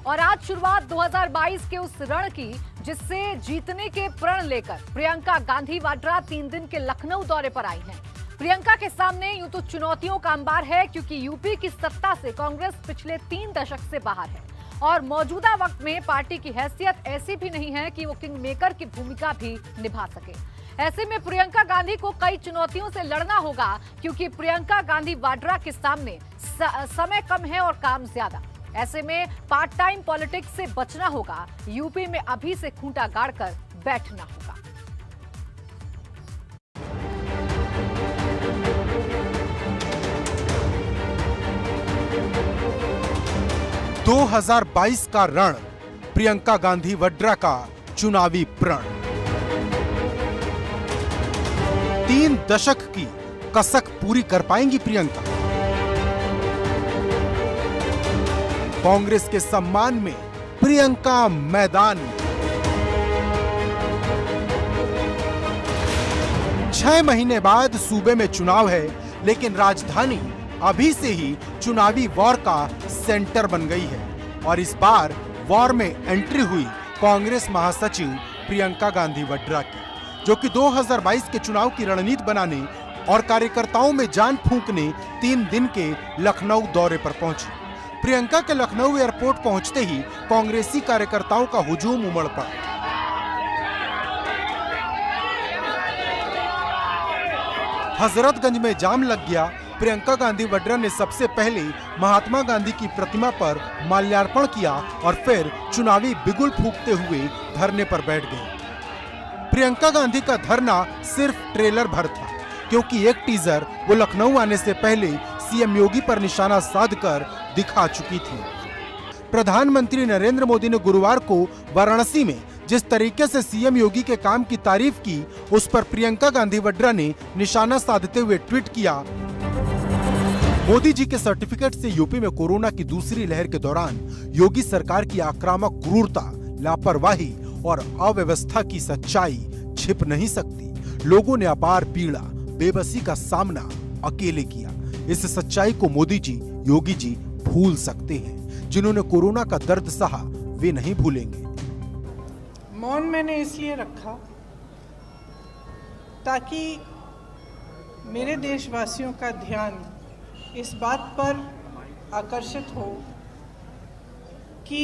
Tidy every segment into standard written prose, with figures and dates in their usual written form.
और आज शुरुआत 2022 के उस रण की जिससे जीतने के प्रण लेकर प्रियंका गांधी वाड्रा 3 दिन के लखनऊ दौरे पर आई हैं। प्रियंका के सामने यूं तो चुनौतियों का अंबार है क्योंकि यूपी की सत्ता से कांग्रेस पिछले 3 दशक से बाहर है और मौजूदा वक्त में पार्टी की हैसियत ऐसी भी नहीं है कि वो किंग मेकर की भूमिका भी निभा सके। ऐसे में प्रियंका गांधी को कई चुनौतियों से लड़ना होगा क्योंकि प्रियंका गांधी वाड्रा के सामने समय कम है और काम ज्यादा। ऐसे में पार्ट टाइम पॉलिटिक्स से बचना होगा, यूपी में अभी से खूंटा गाड़कर बैठना होगा। दो 2022 का रण, प्रियंका गांधी वाड्रा का चुनावी प्रण। 3 दशक की कसक पूरी कर पाएंगी प्रियंका? कांग्रेस के सम्मान में प्रियंका मैदान में। 6 महीने बाद सूबे में चुनाव है, लेकिन राजधानी अभी से ही चुनावी वॉर का सेंटर बन गई है और इस बार वॉर में एंट्री हुई कांग्रेस महासचिव प्रियंका गांधी वाड्रा की, जो कि 2022 के चुनाव की रणनीति बनाने और कार्यकर्ताओं में जान फूंकने 3 दिन के लखनऊ दौरे पर पहुंची। प्रियंका के लखनऊ एयरपोर्ट पहुंचते ही कांग्रेसी कार्यकर्ताओं का हुजूम उमड़ पड़ा। हजरतगंज में जाम लग गया। प्रियंका गांधी वाड्रा ने सबसे पहले महात्मा गांधी की प्रतिमा पर माल्यार्पण किया और फिर चुनावी बिगुल फूंकते हुए धरने पर बैठ गए। प्रियंका गांधी का धरना सिर्फ ट्रेलर भर था, क्योंकि एक टीजर वो लखनऊ आने से पहले सीएम योगी पर निशाना साधकर दिखा चुकी थी। प्रधानमंत्री नरेंद्र मोदी ने गुरुवार को वाराणसी में जिस तरीके से सीएम योगी के काम की तारीफ की, उस पर प्रियंका गांधी वाड्रा ने निशाना साधते हुए ट्वीट किया, मोदी जी के सर्टिफिकेट से यूपी में कोरोना की दूसरी लहर के दौरान योगी सरकार की आक्रामक क्रूरता, लापरवाही और अव्यवस्था की सच्चाई छिप नहीं सकती। लोगों ने अपार पीड़ा, बेबसी का सामना अकेले किया। इस सच्चाई को मोदी जी, योगी जी भूल सकते हैं। जिन्होंने कोरोना का दर्द सहा, वे नहीं भूलेंगे। मौन मैंने इसलिए रखा ताकि मेरे देशवासियों का ध्यान इस बात पर आकर्षित हो कि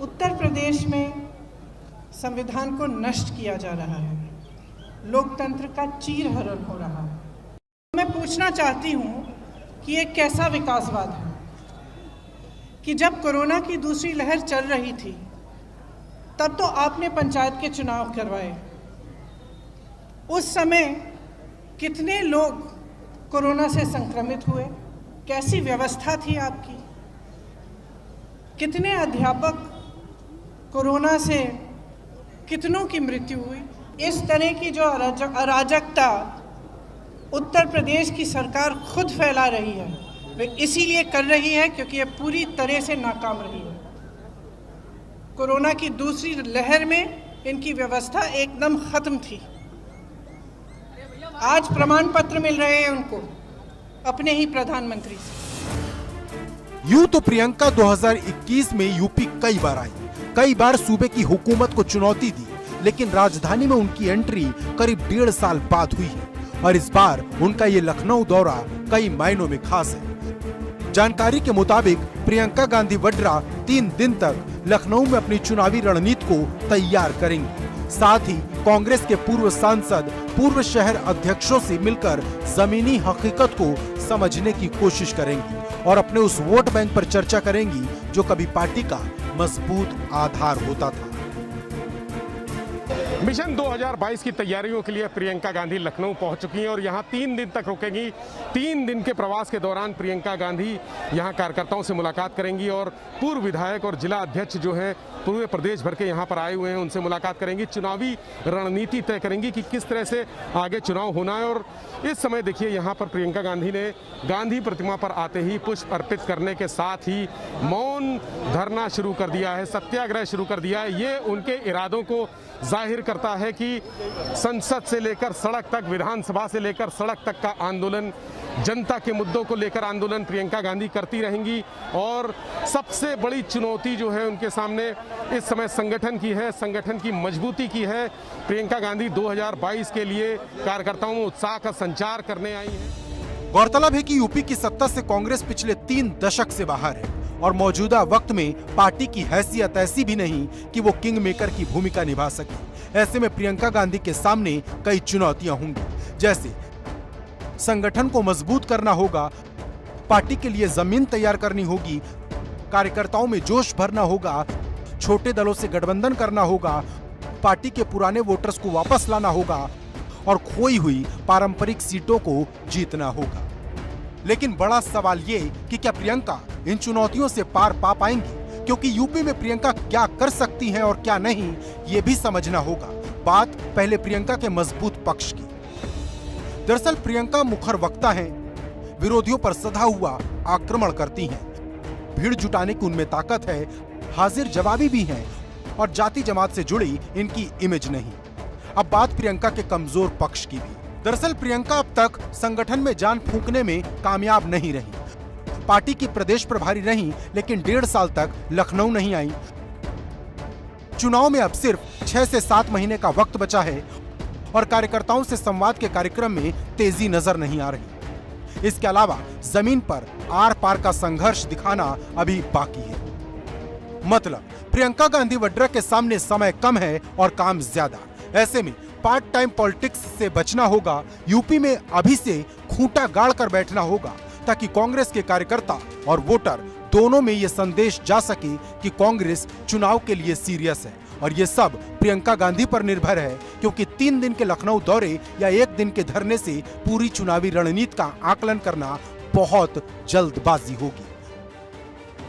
उत्तर प्रदेश में संविधान को नष्ट किया जा रहा है, लोकतंत्र का चीरहरण हो रहा है। मैं पूछना चाहती हूँ कि ये कैसा विकासवाद है कि जब कोरोना की दूसरी लहर चल रही थी तब तो आपने पंचायत के चुनाव करवाए। उस समय कितने लोग कोरोना से संक्रमित हुए, कैसी व्यवस्था थी आपकी, कितने अध्यापक कोरोना से कितनों की मृत्यु हुई। इस तरह की जो अराजकता उत्तर प्रदेश की सरकार खुद फैला रही है, वे इसीलिए कर रही है क्योंकि ये पूरी तरह से नाकाम रही है। कोरोना की दूसरी लहर में इनकी व्यवस्था एकदम खत्म थी। आज प्रमाण पत्र मिल रहे हैं उनको अपने ही प्रधानमंत्री से। यूं तो प्रियंका 2021 में यूपी कई बार आई, कई बार सूबे की हुकूमत को चुनौती दी, लेकिन राजधानी में उनकी एंट्री करीब 1.5 साल बाद हुई है और इस बार उनका ये लखनऊ दौरा कई मायनों में खास है। जानकारी के मुताबिक प्रियंका गांधी वाड्रा 3 दिन तक लखनऊ में अपनी चुनावी रणनीति को तैयार करेंगी। साथ ही कांग्रेस के पूर्व सांसद, पूर्व शहर अध्यक्षों से मिलकर जमीनी हकीकत को समझने की कोशिश करेंगी और अपने उस वोट बैंक पर चर्चा करेंगी जो कभी पार्टी का मजबूत आधार होता था। मिशन 2022 की तैयारियों के लिए प्रियंका गांधी लखनऊ पहुंच चुकी हैं और यहां 3 दिन तक रुकेंगी। 3 दिन के प्रवास के दौरान प्रियंका गांधी यहां कार्यकर्ताओं से मुलाकात करेंगी और पूर्व विधायक और जिला अध्यक्ष जो हैं पूरे प्रदेश भर के यहां पर आए हुए हैं, उनसे मुलाकात करेंगी। चुनावी रणनीति तय करेंगी कि किस तरह से आगे चुनाव होना है। और इस समय देखिए यहाँ पर प्रियंका गांधी ने गांधी प्रतिमा पर आते ही पुष्प अर्पित करने के साथ ही मौन धरना शुरू कर दिया है, सत्याग्रह शुरू कर दिया है। ये उनके इरादों को जाहिर करता है कि संसद से लेकर सड़क तक, विधानसभा से लेकर सड़क तक का आंदोलन जनता के मुद्दों को लेकर आंदोलन प्रियंका गांधी करती रहेंगी और सबसे बड़ी चुनौती जो है उनके सामने इस समय संगठन की है, संगठन की मजबूती की है। प्रियंका गांधी 2022 के लिए कार्यकर्ताओं में उत्साह का संचार करने आई हैं। गौरतलब है कि यूपी की सत्ता से कांग्रेस पिछले 3 दशक से बाहर है और मौजूदा वक्त में पार्टी की हैसियत ऐसी भी नहीं कि वो किंग मेकर की भूमिका निभा सके। ऐसे में प्रियंका गांधी के सामने कई चुनौतियां होंगी, जैसे संगठन को मजबूत करना होगा, पार्टी के लिए जमीन तैयार करनी होगी, कार्यकर्ताओं में जोश भरना होगा, छोटे दलों से गठबंधन करना होगा, पार्टी के पुराने वोटर्स को वापस लाना होगा और खोई हुई पारंपरिक सीटों को जीतना होगा। लेकिन बड़ा सवाल ये कि क्या प्रियंका इन चुनौतियों से पार पा पाएंगी? क्योंकि यूपी में प्रियंका क्या कर सकती हैं और क्या नहीं, ये भी समझना होगा। बात पहले प्रियंका के मजबूत पक्ष की। दरअसल प्रियंका मुखर वक्ता हैं, विरोधियों पर सधा हुआ आक्रमण करती हैं, भीड़ जुटाने की उनमें ताकत है, हाजिर जवाबी भी हैं और जाति जमात से जुड़ी इनकी इमेज नहीं। अब बात प्रियंका के कमजोर पक्ष की भी। दरअसल प्रियंका अब तक संगठन में जान फूंकने में कामयाब नहीं रही। पार्टी की प्रदेश प्रभारी रही, लेकिन 1.5 साल तक लखनऊ नहीं आई। चुनाव में अब सिर्फ 6 से 7 महीने का वक्त बचा है और कार्यकर्ताओं से संवाद के कार्यक्रम में तेजी नजर नहीं आ रही। इसके अलावा जमीन पर आर पार का संघर्ष दिखाना अभी बाकी है। मतलब प्रियंका गांधी वड्रा के सामने समय कम है और काम ज्यादा। ऐसे में पार्ट टाइम पॉलिटिक्स से बचना होगा। यूपी में अभी से खूंटा गाड़ कर बैठना होगा ताकि कांग्रेस के कार्यकर्ता और वोटर दोनों में ये संदेश जा सके कि कांग्रेस चुनाव के लिए सीरियस है। और ये सब प्रियंका गांधी पर निर्भर है, क्योंकि 3 दिन के लखनऊ दौरे या 1 दिन के धरने से पूरी चुनावी रणनीति का आकलन करना बहुत जल्दबाजी होगी।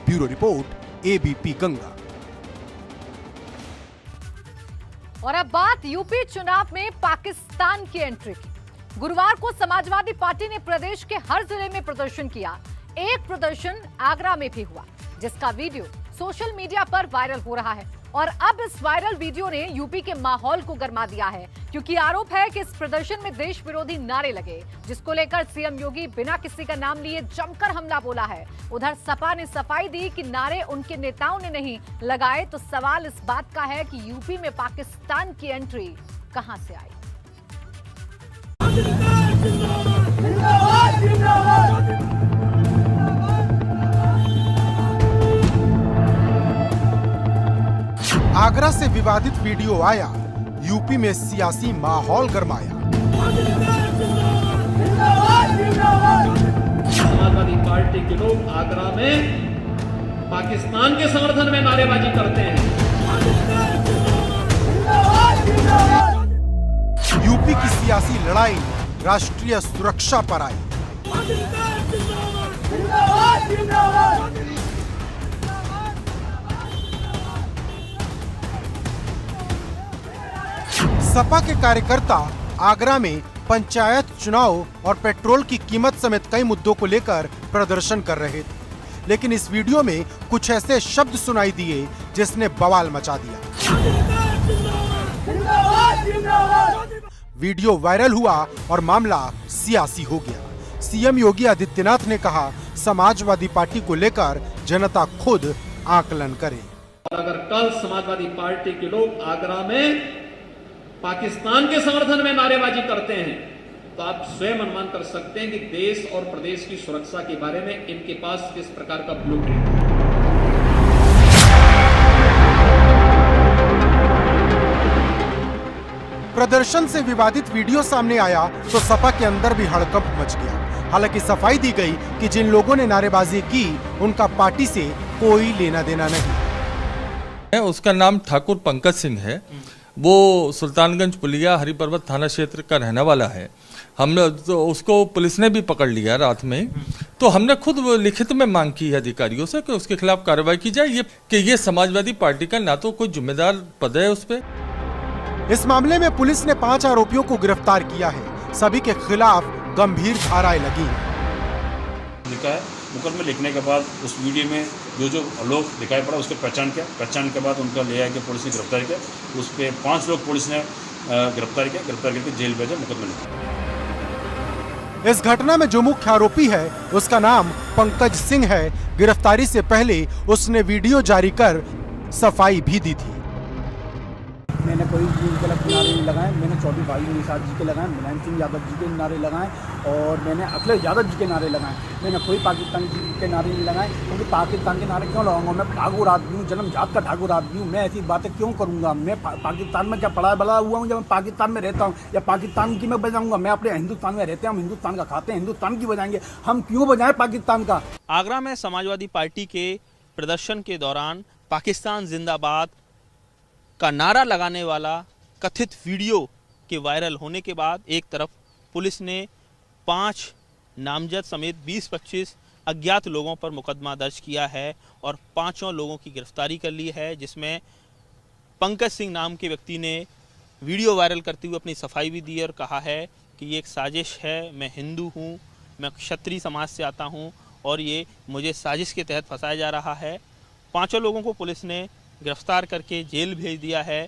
Bureau report, ABP Ganga. और अब बात यूपी चुनाव में पाकिस्तान की एंट्री की। गुरुवार को समाजवादी पार्टी ने प्रदेश के हर जिले में प्रदर्शन किया। एक प्रदर्शन आगरा में भी हुआ, जिसका वीडियो सोशल मीडिया पर वायरल हो रहा है। और अब इस वायरल वीडियो ने यूपी के माहौल को गरमा दिया है, क्योंकि आरोप है कि इस प्रदर्शन में देश विरोधी नारे लगे, जिसको लेकर सीएम योगी बिना किसी का नाम लिए जमकर हमला बोला है। उधर सपा ने सफाई दी कि नारे उनके नेताओं ने नहीं लगाए। तो सवाल इस बात का है कि यूपी में पाकिस्तान की एंट्री कहां से आई। आगरा से विवादित वीडियो आया, यूपी में सियासी माहौल गरमाया। समाजवादी पार्टी के लोग आगरा में पाकिस्तान के समर्थन में नारेबाजी करते हैं। यूपी की सियासी लड़ाई राष्ट्रीय सुरक्षा पर आई। सपा के कार्यकर्ता आगरा में पंचायत चुनाव और पेट्रोल की कीमत समेत कई मुद्दों को लेकर प्रदर्शन कर रहे थे, लेकिन इस वीडियो में कुछ ऐसे शब्द सुनाई दिए जिसने बवाल मचा दिया। वीडियो वायरल हुआ और मामला सियासी हो गया। सीएम योगी आदित्यनाथ ने कहा, समाजवादी पार्टी को लेकर जनता खुद आकलन करे। अगर कल समाजवादी पार्टी के लोग आगरा में पाकिस्तान के समर्थन में नारेबाजी करते हैं, तो आप स्वयं अनुमान कर सकते हैं कि देश और प्रदेश की सुरक्षा के बारे में इनके पास किस प्रकार का ब्लूप्रिंट है। प्रदर्शन से विवादित वीडियो सामने आया तो सपा के अंदर भी हड़कंप मच गया। हालांकि सफाई दी गई कि जिन लोगों ने नारेबाजी की उनका पार्टी से कोई लेना देना नहीं। उसका नाम ठाकुर पंकज सिंह है। वो सुल्तानगंज पुलिया हरिपर्वत थाना क्षेत्र का रहने वाला है। हमने तो उसको पुलिस ने भी पकड़ लिया रात में। तो हमने खुद लिखित में मांग की है अधिकारियों से कि उसके खिलाफ कार्रवाई की जाए, ये समाजवादी पार्टी का ना तो कोई जिम्मेदार पद है उस पे। इस मामले में पुलिस ने 5 आरोपियों को गिरफ्तार किया है। सभी के खिलाफ गंभीर धाराएं लगी हैं। लिखा है, मुकदमे लिखने के बाद उस वीडियो में जो लोग दिखाई पड़ा उसको पहचान के बाद उनका ले आके पुलिस ने गिरफ्तार किया। उस पर 5 लोग पुलिस ने गिरफ्तार किया, गिरफ्तार करके जेल भेजा, मुकदमा लिखा। इस घटना में जो मुख्य आरोपी है उसका नाम पंकज सिंह है। गिरफ्तारी से पहले उसने वीडियो जारी कर सफाई भी दी थी। मैंने कोई गलत नारे नहीं लगाए, मैंने चौधरी भाई निषाद जी के लगाए, मुलायम सिंह यादव जी के नारे लगाए और मैंने अखिलेश यादव जी के नारे लगाए। मैंने कोई पाकिस्तान जी के नारे नहीं लगाए, क्योंकि पाकिस्तान के नारे क्यों लगाऊंगा? मैं ठाकुर आदमी हूँ, जन्मजात का ठाकुर आदमी हूँ। मैं ऐसी बातें क्यों करूँगा? मैं पाकिस्तान में क्या पड़ा बड़ा हुआ हूँ? जब मैं पाकिस्तान में रहता हूँ या पाकिस्तान की मैं बजाऊँगा? मैं अपने हिंदुस्तान में रहते हैं, हम हिंदुस्तान का खाते हैं, हिंदुस्तान की बजाएंगे। हम क्यों बजाएं पाकिस्तान का? आगरा में समाजवादी पार्टी के प्रदर्शन के दौरान पाकिस्तान जिंदाबाद का नारा लगाने वाला कथित वीडियो के वायरल होने के बाद एक तरफ पुलिस ने 5 नामजद समेत 20-25 अज्ञात लोगों पर मुकदमा दर्ज किया है और 5 लोगों की गिरफ्तारी कर ली है, जिसमें पंकज सिंह नाम के व्यक्ति ने वीडियो वायरल करते हुए अपनी सफाई भी दी और कहा है कि ये एक साजिश है, मैं हिंदू हूँ, मैं क्षत्रिय समाज से आता हूँ और ये मुझे साजिश के तहत फंसाया जा रहा है। 5 लोगों को पुलिस ने गिरफ्तार करके जेल भेज दिया है।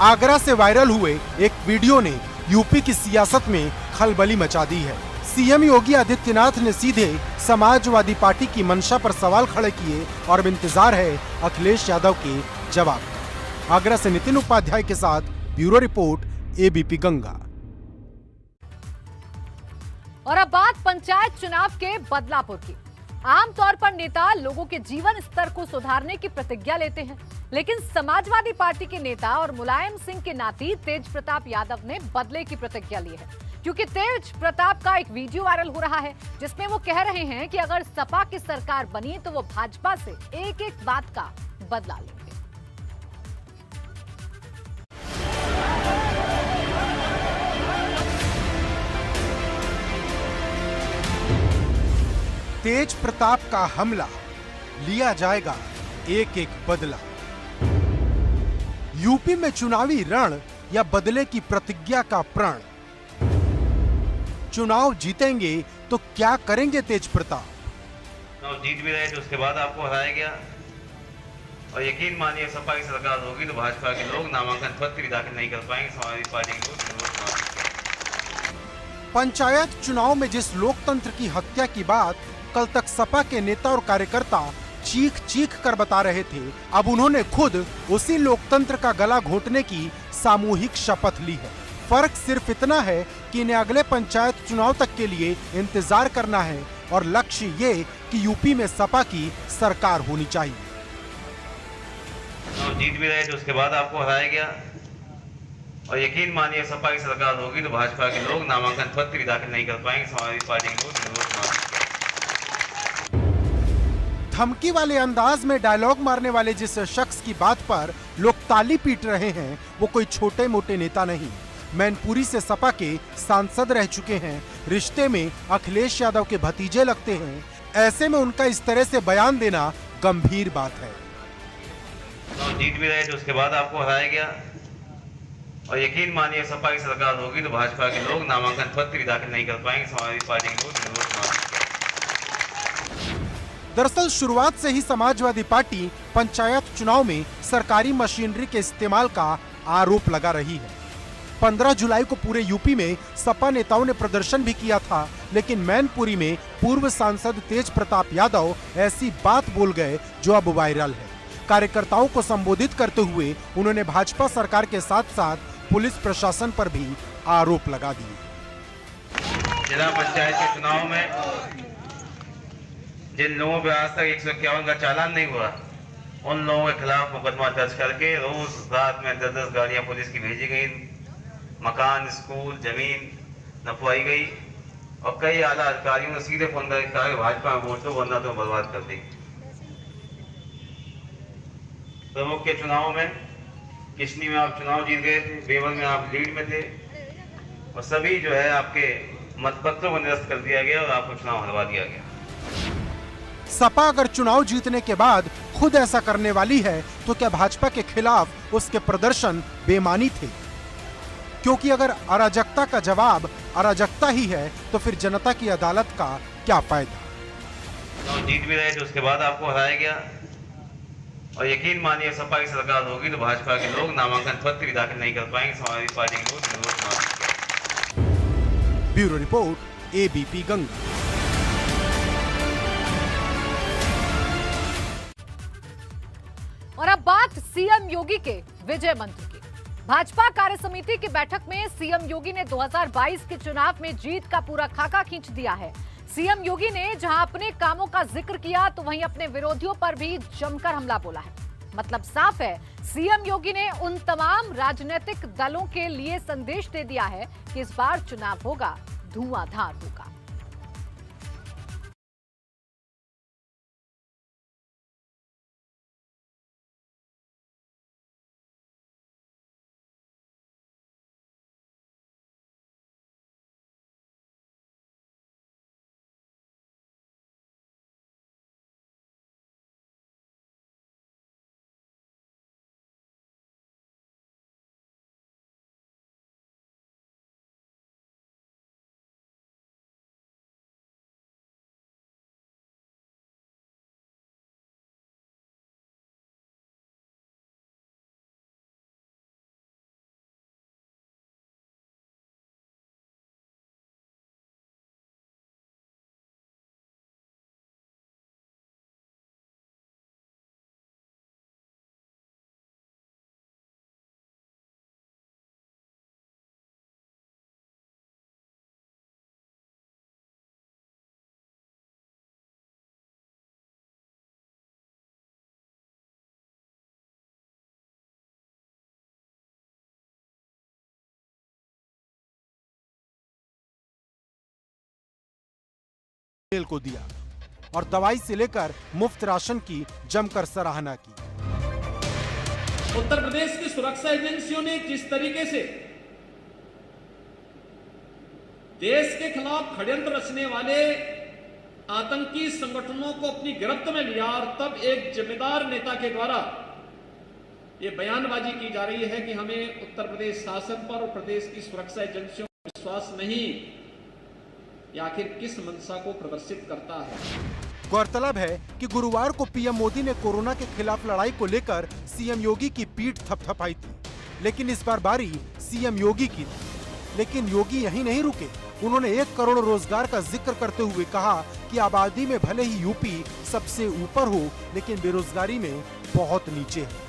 आगरा से वायरल हुए एक वीडियो ने यूपी की सियासत में खलबली मचा दी है। सीएम योगी आदित्यनाथ ने सीधे समाजवादी पार्टी की मंशा पर सवाल खड़े किए और अब इंतजार है अखिलेश यादव के जवाब का। आगरा से नितिन उपाध्याय के साथ ब्यूरो रिपोर्ट, एबीपी गंगा। और अब बात पंचायत चुनाव के बदलापुर की। आमतौर पर नेता लोगों के जीवन स्तर को सुधारने की प्रतिज्ञा लेते हैं, लेकिन समाजवादी पार्टी के नेता और मुलायम सिंह के नाती तेज प्रताप यादव ने बदले की प्रतिज्ञा ली है, क्योंकि तेज प्रताप का एक वीडियो वायरल हो रहा है जिसमें वो कह रहे हैं कि अगर सपा की सरकार बनी तो वो भाजपा से एक एक बात का बदला लेंगे। तेज प्रताप का हमला, लिया जाएगा एक एक बदला। यूपी में चुनावी रण या बदले की प्रतिज्ञा का प्रण। चुनाव जीतेंगे तो क्या करेंगे तेज प्रताप? चुनाव जीत भी रहे तो उसके बाद आपको हराया गया और यकीन मानिए सपा की सरकार होगी तो भाजपा के लोग नामांकन पत्र भी दाखिल नहीं कर पाएंगे। समाजवादी पार्टी के लोग पंचायत चुनाव में जिस लोकतंत्र की हत्या की बात कल तक सपा के नेता और कार्यकर्ता चीख चीख कर बता रहे थे, अब उन्होंने खुद उसी लोकतंत्र का गला घोंटने की सामूहिक शपथ ली है। फर्क सिर्फ इतना है कि इन्हें अगले पंचायत चुनाव तक के लिए इंतजार करना है और लक्ष्य ये कि यूपी में सपा की सरकार होनी चाहिए। जीत भी रहे तो उसके बाद आपको हराया गया और यकीन मानिए सपा की सरकार होगी तो भाजपा के लोग नामांकन पत्र भी दाखिल नहीं कर पाएंगे। समाजवादी पार्टी के लोग धमकी वाले अंदाज में डायलॉग मारने वाले जिस शख्स की बात पर लोग ताली पीट रहे हैं वो कोई छोटे मोटे नेता नहीं, मैनपुरी से सपा के सांसद रह चुके हैं, रिश्ते में अखिलेश यादव के भतीजे लगते हैं। ऐसे में उनका इस तरह से बयान देना गंभीर बात है। जीत भी रहे तो उसके बाद आपको हराया गया और यकीन मानिए सपा की सरकार होगी तो भाजपा के लोग नामांकन पत्र भी दाखिल नहीं कर पाएंगे। समाजवादी पार्टी के लोग दरअसल शुरुआत से ही समाजवादी पार्टी पंचायत चुनाव में सरकारी मशीनरी के इस्तेमाल का आरोप लगा रही है। 15 जुलाई को पूरे यूपी में सपा नेताओं ने प्रदर्शन भी किया था, लेकिन मैनपुरी में पूर्व सांसद तेज प्रताप यादव ऐसी बात बोल गए जो अब वायरल है। कार्यकर्ताओं को संबोधित करते हुए उन्होंने भाजपा सरकार के साथ साथ पुलिस प्रशासन पर भी आरोप लगा दिए। जिला पंचायत के चुनाव में जिन लोगों पर आज तक 151 का चालान नहीं हुआ उन लोगों के खिलाफ मुकदमा दर्ज करके रोज रात में 10-10 गाड़ियां पुलिस की भेजी गई, मकान, स्कूल, जमीन नपवाई गई और कई आला अधिकारियों ने सीधे फोन करके कहा कि भाजपा में वोट दो वरना तो बर्बाद कर दी। प्रमुख के चुनाव में किशनी में आप चुनाव जीत गए थे, बेवल में आप लीड में थे और सभी जो है आपके मतपत्रों को निरस्त कर दिया गया और आपको चुनाव हरवा दिया गया। सपा अगर चुनाव जीतने के बाद खुद ऐसा करने वाली है तो क्या भाजपा के खिलाफ उसके प्रदर्शन बेमानी थे? क्योंकि अगर अराजकता का जवाब अराजकता ही है तो फिर जनता की अदालत का क्या फायदा? जीत भी रहे तो उसके बाद आपको हराया गया और यकीन मानिए सपा की सरकार होगी तो भाजपा के लोग नामांकन पत्र भी दाखिल नहीं कर पाएंगे। समाजवादी पार्टी के लोग विरोध करेंगे। Bureau report, ABP Ganga. और अब बात सीएम योगी के विजय मंत्र की। भाजपा कार्य समिति की बैठक में सीएम योगी ने 2022 के चुनाव में जीत का पूरा खाका खींच दिया है। सीएम योगी ने जहां अपने कामों का जिक्र किया तो वहीं अपने विरोधियों पर भी जमकर हमला बोला है। मतलब साफ है, सीएम योगी ने उन तमाम राजनीतिक दलों के लिए संदेश दे दिया है कि इस बार चुनाव होगा, धुआंधार होगा। को दिया और दवाई से लेकर मुफ्त राशन की जमकर सराहना की। उत्तर प्रदेश की सुरक्षा एजेंसियों ने जिस तरीके से देश के खिलाफ षड्यंत्र रचने वाले आतंकी संगठनों को अपनी गिरफ्त में लिया और तब एक जिम्मेदार नेता के द्वारा यह बयानबाजी की जा रही है कि हमें उत्तर प्रदेश शासन पर और प्रदेश की सुरक्षा एजेंसियों पर विश्वास नहीं, या आखिर किस मंशा को प्रदर्शित करता है। गौरतलब है कि गुरुवार को पीएम मोदी ने कोरोना के खिलाफ लड़ाई को लेकर सीएम योगी की पीठ थपथपाई थी, लेकिन इस बार बारी सीएम योगी की थी। लेकिन योगी यहीं नहीं रुके, उन्होंने 1 करोड़ रोजगार का जिक्र करते हुए कहा कि आबादी में भले ही यूपी सबसे ऊपर हो, लेकिन बेरोजगारी में बहुत नीचे है।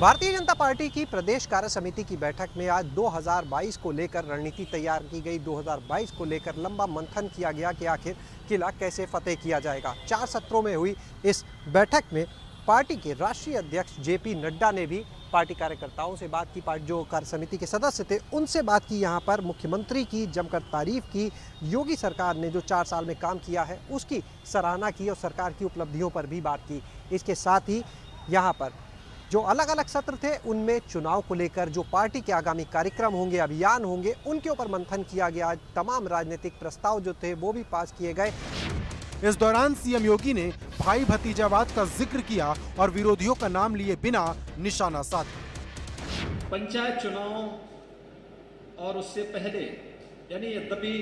भारतीय जनता पार्टी की प्रदेश कार्य समिति की बैठक में आज 2022 को लेकर रणनीति तैयार की गई। 2022 को लेकर लंबा मंथन किया गया कि आखिर किला कैसे फतेह किया जाएगा। 4 सत्रों में हुई इस बैठक में पार्टी के राष्ट्रीय अध्यक्ष जेपी नड्डा ने भी पार्टी कार्यकर्ताओं से बात की। पार्टी जो कार्य समिति के सदस्य थे उनसे बात की। यहाँ पर मुख्यमंत्री की जमकर तारीफ की। योगी सरकार ने जो 4 साल में काम किया है उसकी सराहना की और सरकार की उपलब्धियों पर भी बात की। इसके साथ ही यहाँ पर जो अलग अलग सत्र थे उनमें चुनाव को लेकर जो पार्टी के आगामी कार्यक्रम होंगे, अभियान होंगे, उनके ऊपर मंथन किया गया। तमाम राजनीतिक प्रस्ताव जो थे वो भी पास किए गए। इस दौरान सीएम योगी ने भाई भतीजावाद का जिक्र किया और विरोधियों का नाम लिए बिना निशाना साधा। पंचायत चुनाव और उससे पहले, यानी यद्यपि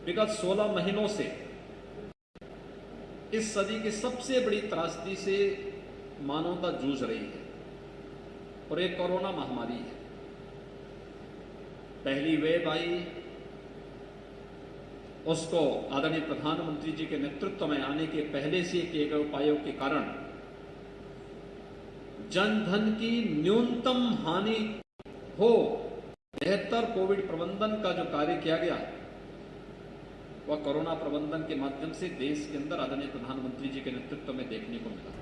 विगत 16 महीनों से इस सदी की सबसे बड़ी त्रासदी से मानवता जूझ रही है और एक कोरोना महामारी है। पहली वेव आई, उसको आदरणीय प्रधानमंत्री जी के नेतृत्व में आने के पहले से किए गए उपायों के कारण जन धन की न्यूनतम हानि हो, बेहतर कोविड प्रबंधन का जो कार्य किया गया वह कोरोना प्रबंधन के माध्यम से देश के अंदर आदरणीय प्रधानमंत्री जी के नेतृत्व में देखने को मिला।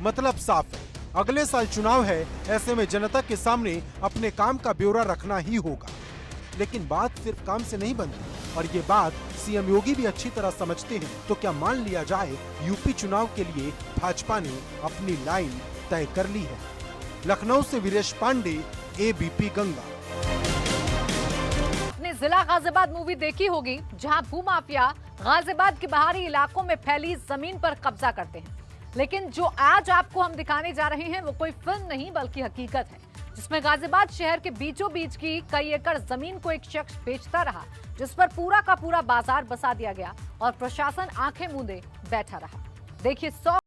मतलब साफ है, अगले साल चुनाव है, ऐसे में जनता के सामने अपने काम का ब्यौरा रखना ही होगा। लेकिन बात सिर्फ काम से नहीं बनती और ये बात सीएम योगी भी अच्छी तरह समझते हैं। तो क्या मान लिया जाए यूपी चुनाव के लिए भाजपा ने अपनी लाइन तय कर ली है। लखनऊ से वीरेश पांडे, एबीपी गंगा। आपने जिला गाजियाबाद मूवी देखी होगी, जहां भूमाफिया गाजियाबाद के बाहरी इलाकों में फैली जमीन पर कब्जा करते हैं। लेकिन जो आज आपको हम दिखाने जा रहे हैं वो कोई फिल्म नहीं बल्कि हकीकत है, जिसमें गाजियाबाद शहर के बीचों बीच की कई एकड़ जमीन को एक शख्स बेचता रहा, जिस पर पूरा का पूरा बाजार बसा दिया गया और प्रशासन आंखें मूंदे बैठा रहा। देखिए 100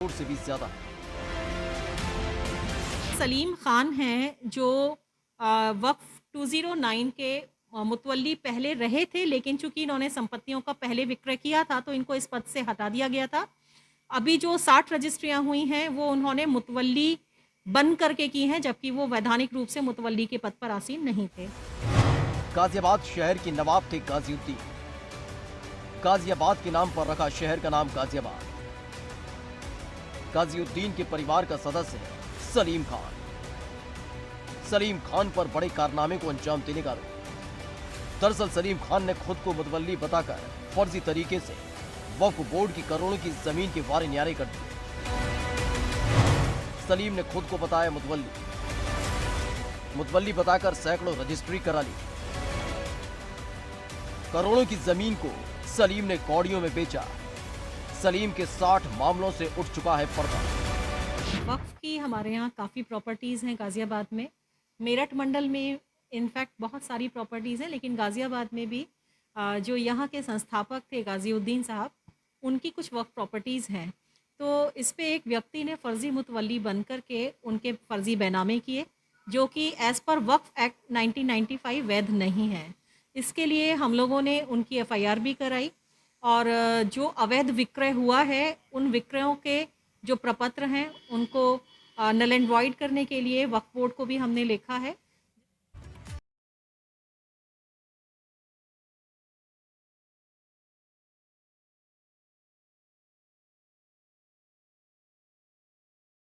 करोड़ से भी ज्यादा। सलीम खान हैं जो वक्फ 209 के मुतवल्ली पहले रहे थे, लेकिन चूंकि इन्होंने संपत्तियों का पहले विक्रय किया था तो इनको इस पद से हटा दिया गया था। अभी जो 60 रजिस्ट्रियां हुई हैं वो उन्होंने मुतवल्ली बन करके की हैं, जबकि वो वैधानिक रूप से मुतवल्ली के पद पर आसीन नहीं थे। गाजियाबाद शहर के नवाब थे गाजिउद्दीन। गाजियाबाद के नाम पर रखा शहर का नाम गाजियाबाद। गाजिउद्दीन के परिवार का सदस्य है सलीम खान। सलीम खान पर बड़े कारनामे को अंजाम देने का आरोप। दरअसल सलीम खान ने खुद को मुतवल्ली बताकर फर्जी तरीके से वक्फ बोर्ड की करोड़ों की जमीन के वारे न्यारे कर दिए। सलीम ने खुद को बताया मुतवल्ली बताकर सैकड़ों रजिस्ट्री करा ली। करोड़ों की जमीन को सलीम ने कौड़ियों में बेचा। सलीम के 60 मामलों से उठ चुका है पर्दा। वक्फ की हमारे यहाँ काफ़ी प्रॉपर्टीज़ हैं गाज़ियाबाद में। मेरठ मंडल में इनफैक्ट बहुत सारी प्रॉपर्टीज़ हैं, लेकिन गाज़ियाबाद में भी जो यहाँ के संस्थापक थे गाज़िउद्दीन साहब, उनकी कुछ वक्फ प्रॉपर्टीज़ हैं। तो इस पे एक व्यक्ति ने फ़र्ज़ी मुतवल्ली बन कर के उनके फ़र्ज़ी बैनामे किए, जो कि एज़ पर वक्फ एक्ट 1995 वैध नहीं है। इसके लिए हम लोगों ने उनकी FIR भी कराई और जो अवैध विक्रय हुआ है उन विक्रयों के जो प्रपत्र हैं उनको नल एंड वॉइड करने के लिए वक्फ बोर्ड को भी हमने लिखा है